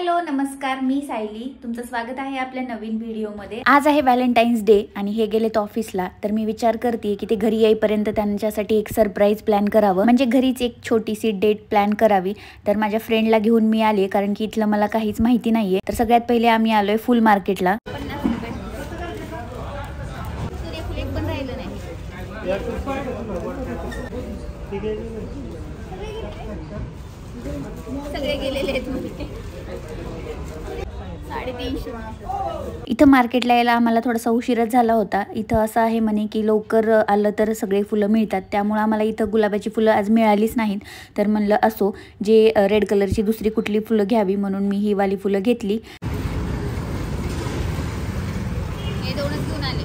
Hello नमस्कार, मी सायली. तुमचं स्वागत आहे आपल्या नवीन व्हिडिओमध्ये. आज आहे व्हॅलेंटाईन्स डे आणि हे गेलेत ऑफिसला. तर मी विचार करते की ते घरी येईपर्यंत त्यांच्यासाठी एक सरप्राईज प्लॅन करावं, म्हणजे घरीच एक छोटीशी डेट प्लॅन करावी. तर माझ्या फ्रेंडला घेऊन मी आले, कारण की इथलं मला काहीच माहिती नाहीये. तर सगळ्यात पहिले आम्ही आलोय फुल मार्केटला. सगळे गेलेले आहेत. 350. इथं मार्केटला यायला आम्हाला थोडासा उशीरच झाला होता. इथं असं आहे म्हणे की लवकर आलं तर सगळे फुलं मिळतात, त्यामुळे आम्हाला इथं गुलाबाची फुलं आज मिळालीच नाहीत. तर म्हणलं असो, जे रेड कलरची दुसरी कुठली फुलं घ्यावी म्हणून मी ही वाली फुलं घेतली. हे दोनच घेऊन आले.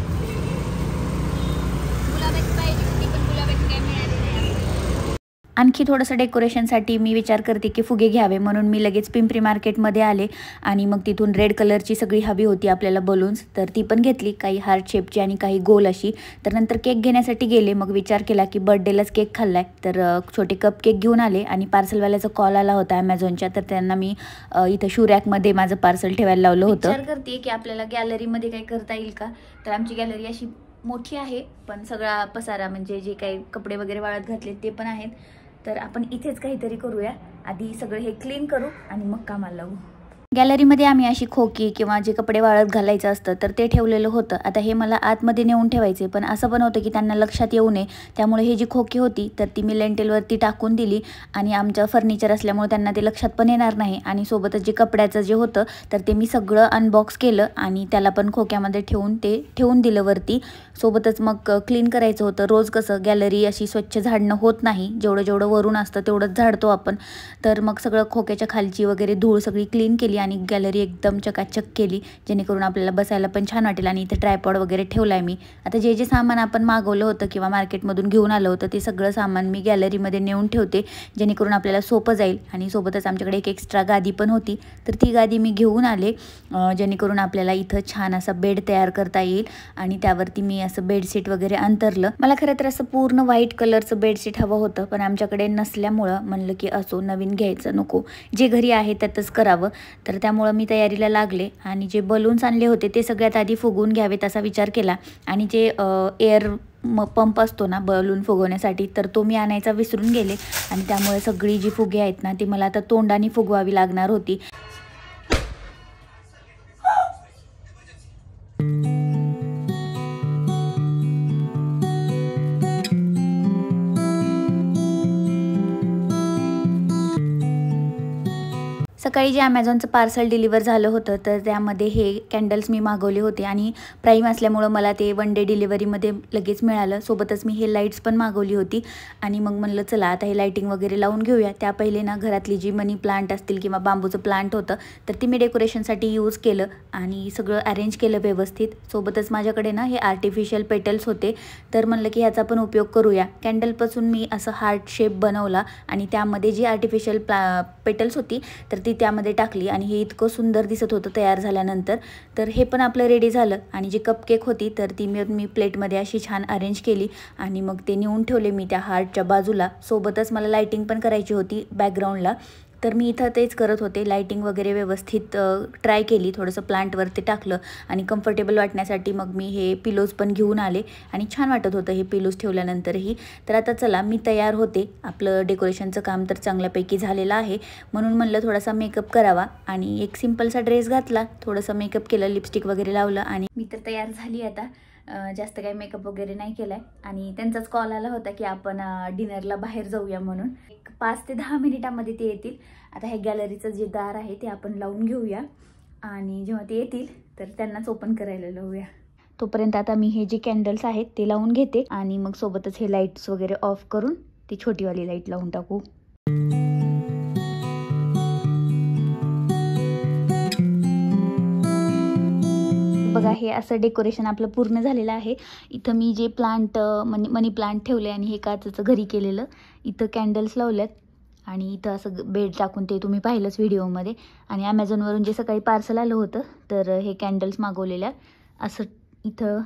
गुलाबाची पाहिजे होती पण गुलाबाची काय मिळाली नाही. आणखी थोडंसं डेकोरेशनसाठी मी विचार करते की फुगे घ्यावे, म्हणून मी लगेच पिंपरी मार्केटमध्ये आले आणि मग तिथून रेड कलरची सगळी हवी होती आपल्याला बलून्स, तर ती पण घेतली, काही हार्ट शेपची आणि काही गोल अशी. तर नंतर केक घेण्यासाठी गेले. मग विचार केला की बर्थडेलाच केक खाल्लाय, तर छोटे कप केक घेऊन आले. आणि पार्सलवाल्याचा कॉल आला होता ॲमेझॉनच्या, तर त्यांना मी इथं शू रॅकमध्ये माझं पार्सल ठेवायला लावलं होतं. विचार करते की आपल्याला गॅलरीमध्ये काही करता येईल का. तर आमची गॅलरी अशी मोठी आहे, पण सगळा पसारा म्हणजे जे काही कपडे वगैरे वाळत घातले ते पण आहेत. तर आपण इथेच काहीतरी करूया. आधी सगळे हे क्लीन करू आणि मग कामाला लागू. गॅलरीमध्ये आम्ही अशी खोकी किंवा जे कपडे वाळत घालायचं असतं तर ते ठेवलेलं होतं. आता हे मला आतमध्ये नेऊन ठेवायचे, पण असं पण होतं की त्यांना लक्षात येऊ नये, त्यामुळे ही जी खोकी होती तर ती मी लेंटेलवरती टाकून दिली. आणि आमचं फर्निचर असल्यामुळे त्यांना ते लक्षात पण येणार नाही. आणि सोबतच जे कपड्याचं जे होतं तर ते मी सगळं अनबॉक्स केलं आणि त्याला पण खोक्यामध्ये ठेवून दिलं वरती. सोबतच मग क्लीन करायचं होतं. रोज कसं गॅलरी अशी स्वच्छ झाडणं होत नाही, जेवढं वरून असतं तेवढंच झाडतो आपण. तर मग सगळं खोक्याच्या खालची वगैरे धूळ सगळी क्लीन केली आणि गॅलरी एकदम चकाचक केली, जेणेकरून आपल्याला बसायला पण छान वाटेल. आणि इथे ट्रायपॉड वगैरे ठेवला आहे मी. आता जे सामान आपण मागवलं होतं किंवा मार्केटमधून घेऊन आलं होतं ते सगळं सामान मी गॅलरीमध्ये नेऊन ठेवते, जेणेकरून आपल्याला सोपं जाईल. आणि सोबतच आमच्याकडे एक एक्स्ट्रा गादी पण होती, तर ती गादी मी घेऊन आले, जेणेकरून आपल्याला इथं छान असा बेड तयार करता येईल. आणि त्यावरती मी असं बेडशीट वगैरे अंतरलं. मला खरं तर असं पूर्ण व्हाईट कलरचं बेडशीट हवं होतं, पण आमच्याकडे नसल्यामुळं म्हणलं की असो, नवीन घ्यायचं नको, जे घरी आहे त्यातच करावं. तर त्यामुळं मी तयारीला लागले. आणि जे बलून्स आणले होते ते सगळ्यात आधी फुगवून घ्यावेत असा विचार केला. आणि जे एअर पंप असतो ना बलून फुगवण्यासाठी, तर तो मी आणायचा विसरून गेले. आणि त्यामुळे सगळी जी फुगे आहेत ना ती मला आता तोंडाने फुगवावी लागणार होती. सकाळी जे ॲमेझॉनचं पार्सल डिलिव्हर झालं होतं तर त्यामध्ये हे कॅन्डल्स मी मागवले होते आणि प्राईम असल्यामुळं मला ते 1 डे डिलिव्हरीमध्ये लगेच मिळालं. सोबतच मी हे लाईट्स पण मागवली होती. आणि मग म्हणलं चला आता हे लाईटिंग वगैरे लावून घेऊया. त्या पहिले ना घरातली जी मनी प्लांट असतील किंवा बांबूचं प्लांट होतं तर ती मी डेकोरेशनसाठी यूज केलं आणि सगळं अरेंज केलं व्यवस्थित. सोबतच माझ्याकडे ना हे आर्टिफिशियल पेटल्स होते, तर म्हणलं की ह्याचा पण उपयोग करूया. कॅन्डलपासून मी असं हार्ट शेप बनवला आणि त्यामध्ये जी आर्टिफिशियल पेटल्स होती तर ती त्यामध्ये टाकली आणि हे इतकं सुंदर दिसत होतं तयार झाल्यानंतर. तर हे पण आपलं रेडी झालं. आणि जी कपकेक होती तर ती मी प्लेटमध्ये अशी छान अरेंज केली आणि मग ते नेऊन ठेवले मी त्या हार्टच्या बाजूला. सोबतच मला लाईटिंग पण करायची होती बॅकग्राऊंडला, तर मी इथं तेच करत होते. लाईटिंग वगैरे व्यवस्थित ट्राय केली, थोडंसं प्लांटवरती टाकलं आणि कम्फर्टेबल वाटण्यासाठी मग मी हे पिलोज पण घेऊन आले आणि छान वाटत होतं हे पिलोज ठेवल्यानंतरही. तर आता चला मी तयार होते. आपलं डेकोरेशनचं काम तर चांगल्यापैकी झालेलं आहे, म्हणून म्हणलं थोडासा मेकअप करावा आणि एक सिम्पलसा ड्रेस घातला, थोडंसं मेकअप केलं, लिपस्टिक वगैरे लावलं आणि मी तर तयार झाली. आता जास्त काही मेकअप वगैरे नाही केलाय. आणि त्यांचाच कॉल आला होता की आपण डिनरला बाहेर जाऊया म्हणून. 5 ते 10 मिनिटामध्ये ते येतील. आता हे गॅलरीचं जे दार आहे ते आपण लावून घेऊया आणि जेव्हा ते येतील तर त्यांनाच ओपन करायला लावूया. तोपर्यंत आता मी हे जे कॅन्डल्स आहेत ते लावून घेते आणि मग सोबतच हे लाईट्स वगैरे ऑफ करून ती छोटीवाली लाईट लावून टाकू. बघा हे असं डेकोरेशन आपलं पूर्ण झालेलं आहे. इथं मी जे प्लांट मनी प्लांट ठेवले आणि हे काचेचं घरी केलेलं, इथं कॅन्डल्स लावल्यात आणि इथं असं बेड टाकून ते तुम्ही पाहिलंच व्हिडिओमध्ये. आणि ॲमेझॉनवरून जे सकाळी पार्सल आलं होतं तर हे कॅन्डल्स मागवलेल्या असं इथं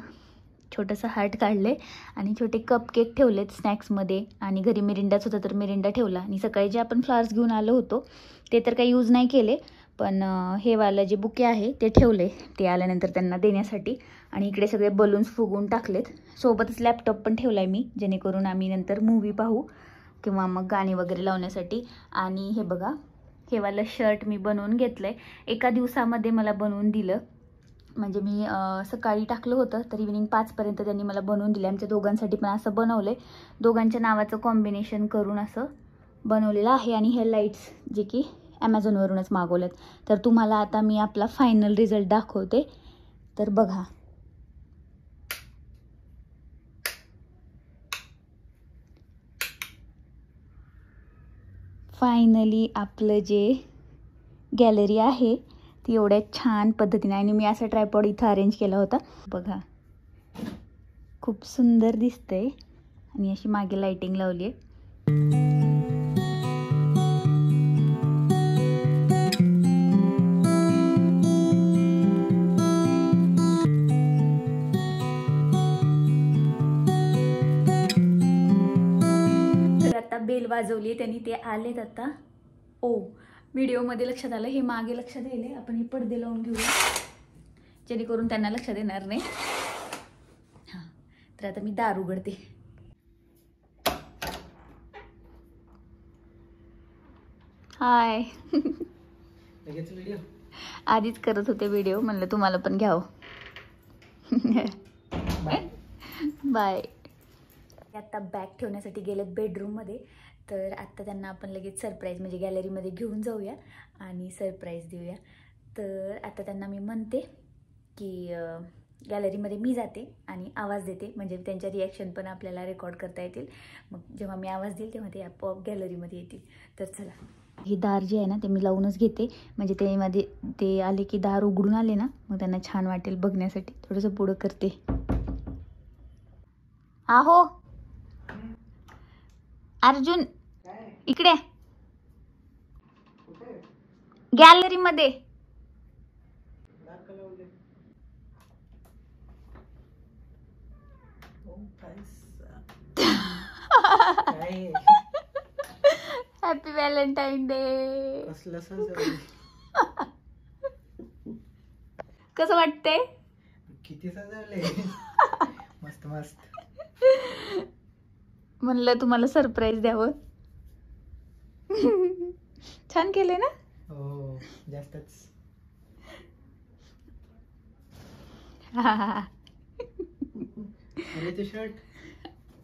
छोटंसं हार्ट काढले आणि छोटे कप केक ठेवलेत स्नॅक्समध्ये. आणि घरी मिरिंडाच होतं तर मिरिंडा ठेवला. आणि सकाळी जे आपण फ्लावर्स घेऊन आलो होतो ते तर काही यूज नाही केले, पण हे वालं जे बुके आहे ते ठेवले ते आल्यानंतर त्यांना देण्यासाठी. आणि इकडे सगळे बलून्स फुगवून टाकलेत. सोबतच लॅपटॉप पण ठेवला आहे मी, जेणेकरून आम्ही नंतर मूवी पाहू किंवा मग गाणी वगैरे लावण्यासाठी. आणि हे बघा, हे वालं शर्ट मी बनवून घेतलं आहे. एका दिवसामध्ये मला बनवून दिलं. म्हणजे मी सकाळी टाकलं होतं तर इव्हिनिंग 5पर्यंत त्यांनी मला बनवून दिलं. आमच्या दोघांसाठी पण असं बनवलं आहे. दोघांच्या नावाचं कॉम्बिनेशन करून असं बनवलेलं आहे. आणि हे लाईट्स जे की ॲमेझॉनवरूनच मागवलेत. तर तुम्हाला आता मी आपला फायनल रिझल्ट दाखवते. तर बघा, फायनली आपलं जे गॅलरी आहे ती एवढ्या छान पद्धतीने, आणि मी असा ट्रायपॉड इथं अरेंज केला होता. बघा, खूप सुंदर दिसतंय. आणि अशी मागे लाइटिंग लावली आहे. तर आता बेल वाजवली, त्यांनी ते आलेत आता. व्हिडिओमध्ये लक्षात आलं, हे मागे लक्षात येईल. आपण हे पडदे लावून घेऊया जेणेकरून त्यांना लक्षात येणार नाही. हां, तर आता मी दार उघडते. हाय. आधीच करत होते व्हिडिओ, म्हणलं तुम्हाला पण घ्यावं. बाय. आता बॅग ठेवण्यासाठी गेलेत बेडरूममध्ये. तर आत्ता त्यांना आपण लगेच सरप्राईज म्हणजे गॅलरीमध्ये घेऊन जाऊया आणि सरप्राईज देऊया. तर आता त्यांना मी म्हणते की गॅलरीमध्ये मी जाते आणि आवाज देते, म्हणजे त्यांच्या रिॲक्शन पण आपल्याला रेकॉर्ड करता येतील. मग जेव्हा मी आवाज देईल तेव्हा ते आपोआप गॅलरीमध्ये येतील. तर चला, हे दार जे आहे ना ते मी लावूनच घेते, म्हणजे ते मध्ये ते आले की दार उघडून आले ना मग त्यांना छान वाटेल बघण्यासाठी. थोडंसं पुढं करते. आहो अर्जुन, इकडे गॅलरी मध्ये. Happy Valentine day. कसं वाटतंय? किती सजवले. मस्त मस्त. म्हणलं तुम्हाला सरप्राईज द्यावं. छान केले ना? हो, जास्तच. अरे ते शर्ट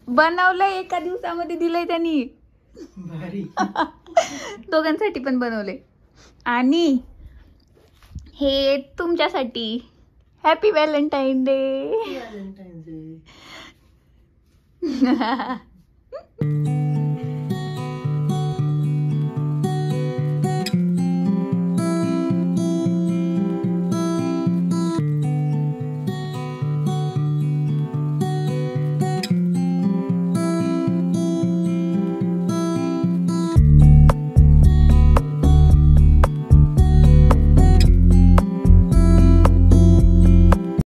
बनवलंय, एका दिवसामध्ये दिलंय त्यांनी. भारी. दोघांसाठी पण बनवले. आणि हे तुमच्यासाठी. Happy Valentine day. Valentine day.